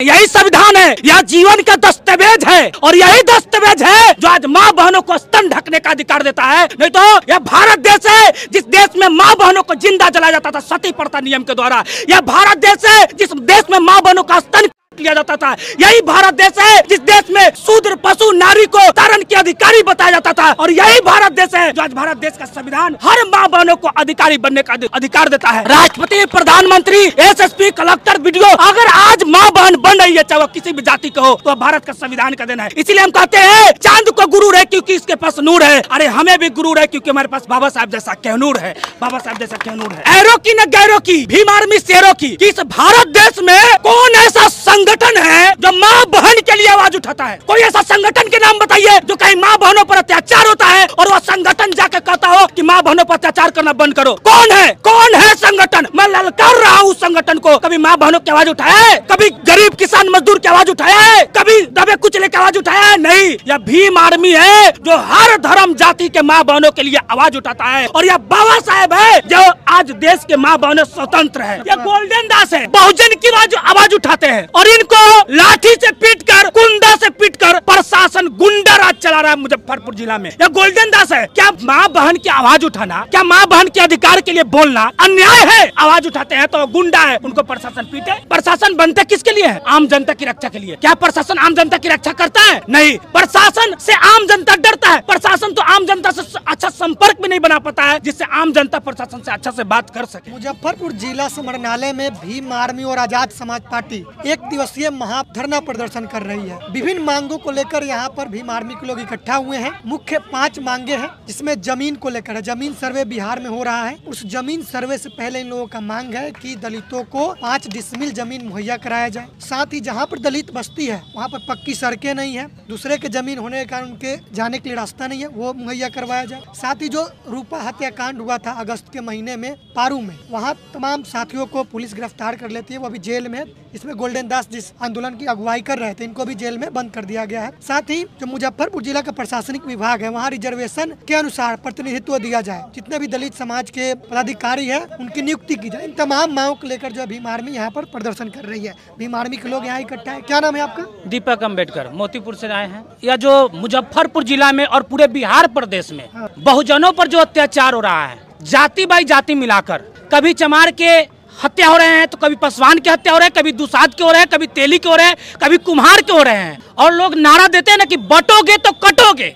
यही संविधान है, यह जीवन का दस्तावेज है और यही दस्तावेज है जो आज माँ बहनों को स्तन ढकने का अधिकार देता है। नहीं तो यह भारत देश है जिस देश में माँ बहनों को जिंदा जलाया जाता था सती प्रथा नियम के द्वारा। यह भारत देश है जिस देश में माँ बहनों का स्तन लिया जाता था। यही भारत देश है जिस देश में शूद्र पशु नारी को तारण के अधिकारी बताया जाता था। और यही भारत देश है जो आज भारत देश का संविधान हर माँ बहनों को अधिकारी बनने का अधिकार देता है। राष्ट्रपति, प्रधानमंत्री, एसएसपी, कलेक्टर, वीडियो, अगर आज माँ बहन बन रही है चाहे वो किसी भी जाति का हो तो भारत का संविधान का देना है। इसीलिए हम कहते हैं चांद को गुरूर है क्योंकि इसके पास नूर है। अरे हमें भी गुरूर है क्योंकि हमारे पास बाबा साहब जैसा कहनूर है। बाबा साहब जैसा कहनूर है। ऐरो की न गैरों की, भीम आर्मी शेरों की। इस भारत देश में कौन ऐसा संगठन है जो माँ बहन के लिए आवाज उठाता है? कोई ऐसा संगठन के नाम बताइए जो कहीं माँ बहनों पर अत्याचार होता है और वह संगठन जाके कहता हो कि माँ बहनों पर अत्याचार करना बंद करो। कौन है? कौन है संगठन? मैं ललकार रहा हूँ संगठन को। कभी माँ बहनों की आवाज उठाया है? कभी गरीब किसान मजदूर की आवाज उठाया है? कभी दबे कुचले की आवाज उठाया है? नहीं। यह भीम आर्मी है जो हर धर्म जाति के माँ बहनों के लिए आवाज उठाता है। और यह बाबा साहेब है जो आज देश के माँ बहनों स्वतंत्र है। यह गोल्डन दास है, बहुजन की आवाज उठाते हैं और इनको लाठी से पीटकर, कुंडा से पीटकर प्रशासन गुंडा राज चला रहा है मुजफ्फरपुर जिला में। यह गोल्डन दास है। क्या माँ बहन की आवाज उठाना, क्या माँ बहन के अधिकार के लिए बोलना अन्याय है? आवाज उठाते हैं तो गुंडा है, उनको प्रशासन पीटे। प्रशासन बनते किसके लिए है? आम जनता की रक्षा के लिए। क्या प्रशासन आम जनता की रक्षा करता है? नहीं। प्रशासन से आम जनता डरता है। प्रशासन तो आम जनता से अच्छा संपर्क भी नहीं बना पाता है जिससे आम जनता प्रशासन से अच्छा से बात कर सके। मुजफ्फरपुर जिला समाहरणालय में भीम आर्मी और आजाद समाज पार्टी एक दिवसीय महाधरना प्रदर्शन कर रही है। विभिन्न मांगों को लेकर यहाँ पर भीम आर्मी के लोग इकट्ठा हुए हैं। मुख्य 5 मांगे हैं जिसमें जमीन को लेकर है। जमीन सर्वे बिहार में हो रहा है। उस जमीन सर्वे से पहले इन लोगों का मांग है कि दलितों को 5 डिसमिल जमीन मुहैया कराया जाए। साथ ही जहाँ पर दलित बस्ती है वहाँ पर पक्की सड़कें नहीं है, दूसरे के जमीन होने के कारण उनके जाने के लिए रास्ता नहीं है, वो मुहैया करवाया जाए। साथ ही जो रूपा हत्याकांड हुआ था अगस्त के महीने में पारू में, वहाँ तमाम साथियों को पुलिस गिरफ्तार कर लेती है, वो अभी जेल में। इसमें गोल्डन दास जिस आंदोलन की अगुवाई कर रहे थे इनको भी जेल में बंद कर दिया गया है। साथ ही जो मुजफ्फरपुर जिला का प्रशासनिक विभाग है वहाँ रिजर्वेशन के अनुसार प्रतिनिधित्व दिया जाए। जितने भी दलित समाज के पदाधिकारी है उनकी नियुक्ति की जाए। इन तमाम मांगों को लेकर जो भीम आर्मी यहाँ पर प्रदर्शन कर रही है। भीम आर्मी के लोग यहाँ इकट्ठा है। क्या नाम है आपका? दीपक अम्बेडकर, मोतीपुर से आए हैं। यह जो मुजफ्फरपुर जिला में और पूरे बिहार प्रदेश में बहुजनों पर जो अत्याचार हो रहा है जाति बाई जाति मिलाकर, कभी चमार के हत्या हो रहे हैं तो कभी पासवान की हत्या हो रहे हैं, कभी दुसाध के हो रहे हैं, कभी तेली के हो रहे हैं, कभी कुम्हार के हो रहे हैं। और लोग नारा देते हैं ना कि बटोगे तो कटोगे।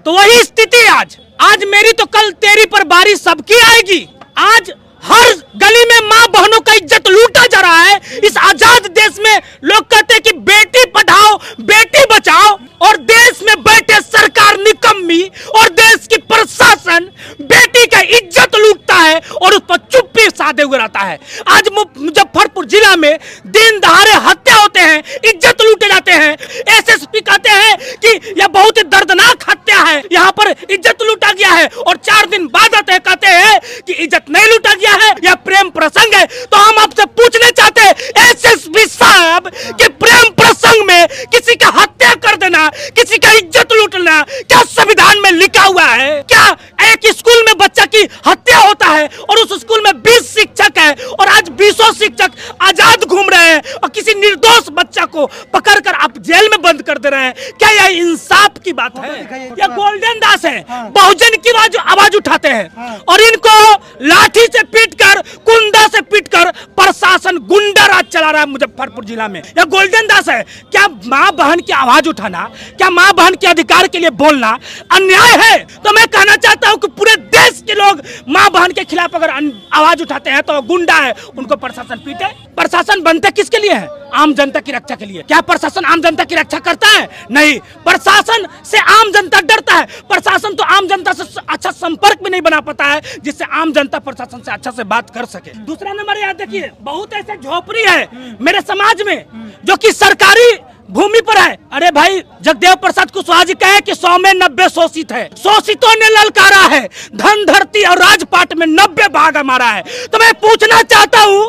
तो वही स्थिति आज मेरी तो कल तेरी पर बारिश सबकी आएगी। आज हर गली में माँ बहनों का इज्जत लूटा जा रहा है। इस आजाद देश में लोग कहते हैं कि बेटी पढ़ाओ बेटी बचाओ और देश में बैठे सरकार निकम्मी और देश की प्रशासन बेटी का इज्जत लूटता है और उस पर चुप्पी साधे हुए रहता है। आज मुजफ्फरपुर जिला में दिन दहाड़े हत्या होते हैं, इज्जत लूटे जाते हैं। एसएसपी कहते हैं कि यह बहुत ही दर्दनाक हत्या है, यहाँ पर इज्जत लूटा गया है और 4 दिन बाद आते हैं कहते हैं कि इज्जत नहीं लूटा गया है, यह प्रेम प्रसंग है। तो हम आपसे पूछने चाहते हैं एसएसपी साहब कि प्रेम प्रसंग में किसी का हत्या कर देना, किसी का इज्जत लूटना क्या संविधान में लिखा हुआ है? क्या एक स्कूल में बच्चा की हत्या होता है और उस स्कूल में 20 शिक्षक है और आज 20 शिक्षक आजाद घूम रहे हैं और किसी निर्दोष बच्चा को पकड़कर आप जेल में बंद कर दे रहे हैं? क्या यह इंसाफ की बात है? यह गोल्डन दास है, बहुजन की आवाज उठाते हैं और इनको लाठी से पीटकर, कुंडा से पीटकर प्रशासन गुंडा राज चला रहा है मुजफ्फरपुर जिला में। यह गोल्डन दास है। क्या माँ बहन की आवाज उठाना, क्या माँ बहन के अधिकार के लिए बोलना अन्याय है? तो मैं कहना चाहता हूँ कि पूरे देश के लोग माँ बहन के खिलाफ अगर आवाज उठाते हैं तो गुंडा है, उनको प्रशासन पीटे। प्रशासन बनते किसके लिए है? आम जनता की रक्षा के लिए। क्या प्रशासन आम जनता की रक्षा करता है? नहीं। प्रशासन से आम जनता डरता है। प्रशासन तो आम जनता से अच्छा संपर्क भी नहीं बना पाता है जिससे आम जनता प्रशासन से अच्छा से बात कर सके। दूसरा नंबर याद देखिए, बहुत ऐसे झोपड़ी है मेरे समाज में जो कि सरकारी भूमि पर है। अरे भाई, जगदेव प्रसाद कुशवाहा जी कहे कि 100 में 90 शोषित है। शोषितों ने ललकारा है, धन धरती और राजपाट में 90 भाग हमारा है। तो मैं पूछना चाहता हूँ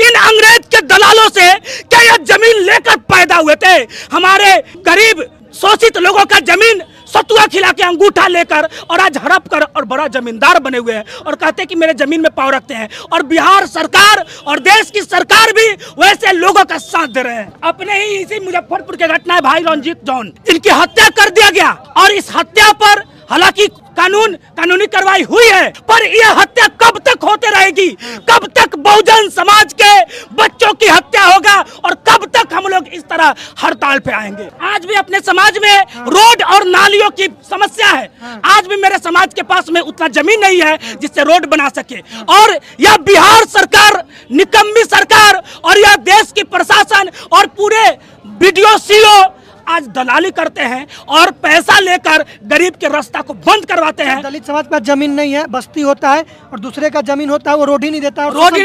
इन अंग्रेज के दलालों से, क्या यह जमीन लेकर पैदा हुए थे? हमारे करीब शोषित लोगों का जमीन सतुआ खिला के अंगूठा लेकर और आज हड़प कर और बड़ा जमींदार बने हुए हैं और कहते हैं कि मेरे जमीन में पाव रखते हैं। और बिहार सरकार और देश की सरकार भी वैसे लोगों का साथ दे रहे हैं। अपने ही इसी मुजफ्फरपुर के घटना है भाई रंजीत जॉन, जिनकी हत्या कर दिया गया और इस हत्या पर हालांकि कानूनी कार्रवाई हुई है, पर यह हत्या कब तक होते रहेगी? कब तक बहुजन समाज के बच्चों की हत्या होगा और कब तक हम लोग इस तरह हड़ताल पे आएंगे? आज भी अपने समाज में रोड और नालियों की समस्या है। आज भी मेरे समाज के पास में उतना जमीन नहीं है जिससे रोड बना सके। और यह बिहार सरकार, निकम्मी सरकार, और यह देश की प्रशासन और पूरे बीडीओ सीओ आज दलाली करते हैं और पैसा लेकर गरीब के रास्ता को बंद करवाते हैं। दलित समाज पर जमीन नहीं है, बस्ती होता है और दूसरे का जमीन होता है, वो रोड ही नहीं देता, रोड ही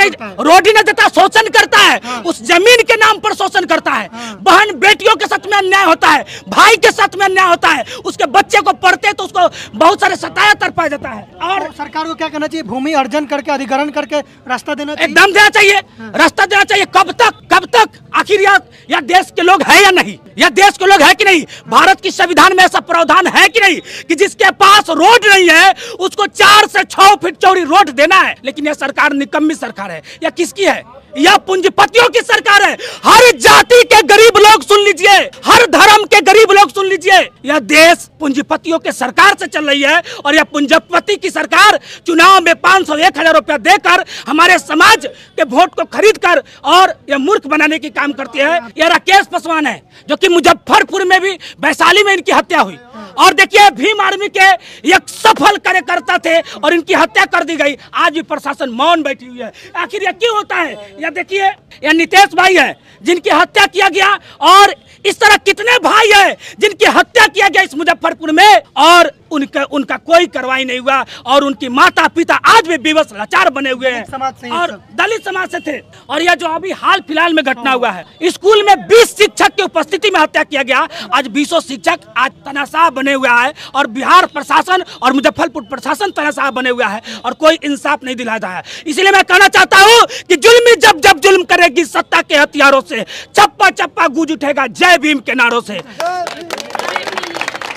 नहीं देता, शोषण करता है। उस जमीन के नाम पर शोषण करता है। बहन बेटियों के साथ में अन्याय होता है, भाई के साथ में अन्याय होता है। उसके बच्चे को पढ़ते तो उसको बहुत सारे सताया तरपाया जाता है। और सरकार को क्या करना चाहिए? भूमि अर्जन करके, अधिग्रहण करके रास्ता देना चाहिए, एकदम देना चाहिए, रास्ता देना चाहिए। कब तक आखिर यह देश के लोग है या नहीं? यह देश के लोग है कि नहीं? भारत की संविधान में ऐसा प्रावधान है कि नहीं कि जिसके पास रोड नहीं है उसको 4 से 6 फीट चौड़ी रोड देना है? लेकिन यह सरकार निकम्मी सरकार है। यह किसकी है? यह पूंजीपतियों की सरकार है। हर जाति के गरीब लोग सुन लीजिए, हर धर्म के गरीब लोग सुन लीजिए, यह देश पूंजीपतियों के सरकार से चल रही है। और यह पूंजीपति की सरकार चुनाव में 500-1000 रुपया देकर हमारे समाज के वोट को खरीद कर और यह मूर्ख बनाने की काम करती है। यह राकेश पासवान है जो कि मुजफ्फरपुर में भी, वैशाली में इनकी हत्या हुई। और देखिए भीम आर्मी के एक सफल कार्यकर्ता थे और इनकी हत्या कर दी गई। आज भी प्रशासन मौन बैठी हुई है। आखिर यह क्यों होता है? यह देखिए, यह नितेश भाई है जिनकी हत्या किया गया और इस तरह कितने भाई हैं जिनकी हत्या किया गया इस मुजफ्फरपुर में और उनका कोई कार्रवाई नहीं हुआ। और उनकी माता पिता आज भी बेबस लाचार बने हुए हैं और दलित समाज से थे। और यह जो अभी हाल फिलहाल में घटना हुआ है, स्कूल में 20 शिक्षक की उपस्थिति में हत्या किया गया। आज 20 शिक्षक आज तनाशाह बने हुए हैं और बिहार प्रशासन और मुजफ्फरपुर प्रशासन तनाशाह बने हुआ है और कोई इंसाफ नहीं दिलाता है। इसलिए मैं कहना चाहता हूँ कि जुल्मी जब जुल्म करेगी सत्ता के हथियारों से, चप्पा चप्पा गूंज उठेगा जय भीम के नारों से।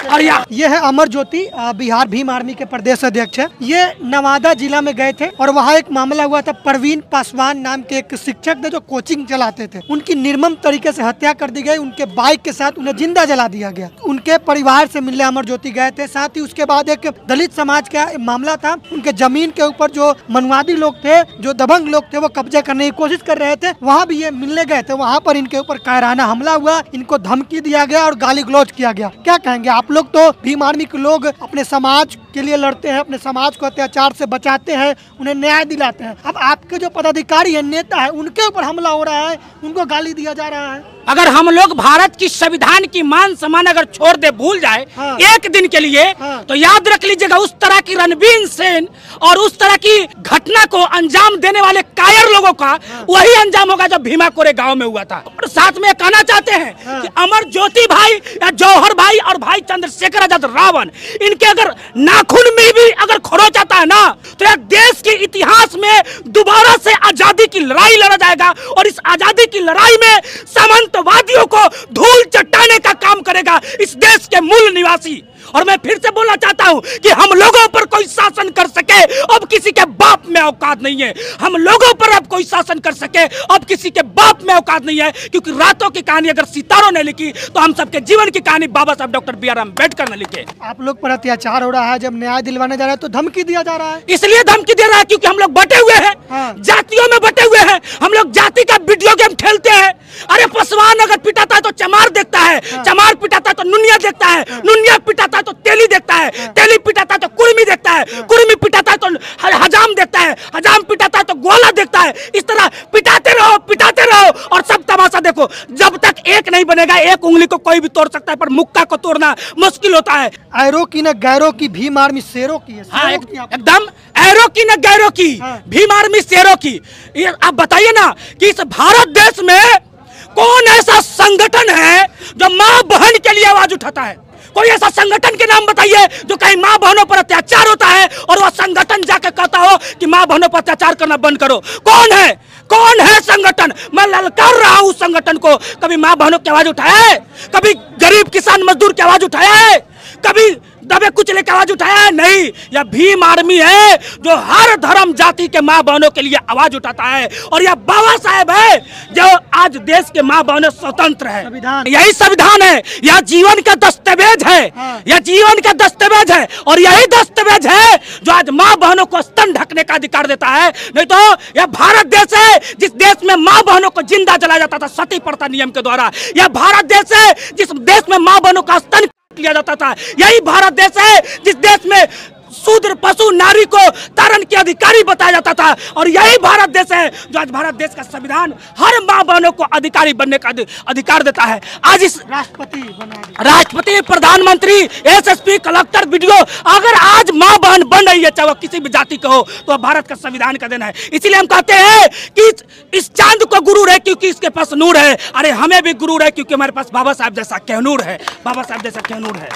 और ये है अमर ज्योति, बिहार भीम आर्मी के प्रदेश अध्यक्ष है। ये नवादा जिला में गए थे और वहाँ एक मामला हुआ था। परवीन पासवान नाम के एक शिक्षक थे जो कोचिंग चलाते थे, उनकी निर्मम तरीके से हत्या कर दी गई। उनके बाइक के साथ उन्हें जिंदा जला दिया गया। उनके परिवार से मिलने अमर ज्योति गए थे। साथ ही उसके बाद एक दलित समाज का मामला था। उनके जमीन के ऊपर जो मनवादी लोग थे, जो दबंग लोग थे, वो कब्जा करने की कोशिश कर रहे थे। वहाँ भी ये मिलने गए थे। वहाँ पर इनके ऊपर कायराना हमला हुआ, इनको धमकी दिया गया और गाली गलौज किया गया। क्या कहेंगे आप लोग? तो भीम आर्मी के लोग अपने समाज के लिए लड़ते हैं, अपने समाज को अत्याचार से बचाते हैं, उन्हें न्याय दिलाते हैं। अब आपके जो पदाधिकारी है, नेता है, उनके ऊपर हमला हो रहा है, उनको गाली दिया जा रहा है। अगर हम लोग भारत की संविधान की मान सम्मान अगर छोड़ दे, भूल जाए एक दिन के लिए, तो याद रख लीजिएगा उस तरह की रणबीर सेन और उस तरह की घटना को अंजाम देने वाले कायर लोगों का वही अंजाम होगा जो भीमा कोरे गांव में हुआ था। और साथ में कहना चाहते हैं कि अमर ज्योति भाई या जौहर भाई और भाई चंद्रशेखर आजाद रावण, इनके अगर नाखून में भी अगर खरोच आता है ना, तो यह देश के इतिहास में दोबारा से आजादी की लड़ाई लड़ा जाएगा। और इस आजादी की लड़ाई में सामंतवादियों को धूल चट्टाने का काम करेगा इस देश के मूल निवासी। और मैं फिर से बोलना चाहता हूं कि हम लोगों पर कोई शासन कर सके अब किसी के बाप में औकात नहीं है। हम लोगों पर अब कोई शासन कर सके अब किसी के बाप में औकात नहीं है। क्योंकि रातों की कहानी अगर सितारों ने लिखी तो हम सबके जीवन की कहानी बाबा साहब डॉक्टर BR अम्बेडकर ने लिखे। आप लोग पर अत्याचार हो रहा है, जब न्याय दिलवाने जा रहा है तो धमकी दिया जा रहा है। इसलिए धमकी दे रहा है क्योंकि हम लोग बटे हुए हैं, जातियों में बटे हुए हैं। हम लोग जाति का वीडियो गेम खेलते हैं। अरे पासवान अगर पिटाता है तो चमार देखता है, चमार पिटाता है तो नुनिया देखता है, नुनिया पिटाता है तो तेली देखता है, तेली पिटाता है तो कुर्मी देखता है, कुर्मी पिटाता है तो हजाम देखता है, हजाम पिटाता है तो गोला देखता है। इस तरह पिटाते रहो और सब तमाशा देखो। जब तक एक नहीं बनेगा, एक उंगली को कोई भी तोड़ सकता है पर मुक्का को तोड़ना मुश्किल होता है। ऐरो की न गैरों की भीम आर्मी शेरों की है। हाँ, एकदम ऐरो की न गैरों की भीम आर्मी शेरों की। आप बताइए ना कि इस भारत देश में कौन ऐसा संगठन है जो माँ बहन के लिए आवाज उठाता है? कोई ऐसा संगठन के नाम बताइए जो कहीं माँ बहनों पर अत्याचार होता है और वह संगठन जाकर कहता हो कि माँ बहनों पर अत्याचार करना बंद करो। कौन है संगठन? मैं ललकार रहा हूं संगठन को। कभी माँ बहनों की आवाज उठाया है? कभी गरीब किसान मजदूर की आवाज उठाया है? कभी दबे कुचले की आवाज उठाया है? नहीं। यह भीम आर्मी है जो हर धर्म जाति के माँ बहनों के लिए आवाज उठाता है। और यह बाबा साहेब है जो आज देश के माँ बहनों स्वतंत्र है। यही संविधान है, यह जीवन का दस्तावेज है। यह जीवन का दस्तावेज है और यही दस्तावेज है जो आज माँ बहनों को स्तन ढकने का अधिकार देता है। नहीं तो यह भारत देश है जिस देश में माँ बहनों को जिंदा जलाया जाता था सती प्रथा नियम के द्वारा। यह भारत देश है जिस देश में माँ बहनों का स्तन लिया जाता था। यही भारत देश है जिस देश में शूद्र पशु नारी को तारण के अधिकारी बताया जाता था। और यही भारत देश है जो आज भारत देश का संविधान हर माँ बहनों को अधिकारी बनने का अधिकार देता है। आज इस राष्ट्रपति, प्रधानमंत्री, एसएसपी, कलेक्टर, बीडीओ अगर आज माँ बहन बन रही है चाहे वह किसी भी जाति का हो तो भारत का संविधान का देना है। इसीलिए हम कहते हैं कि इस चांद को गुरूर है क्योंकि इसके पास नूर है। अरे हमें भी गुरूर है क्योंकि हमारे पास बाबा साहब जैसा कहनूर है। बाबा साहब जैसा कहनूर है।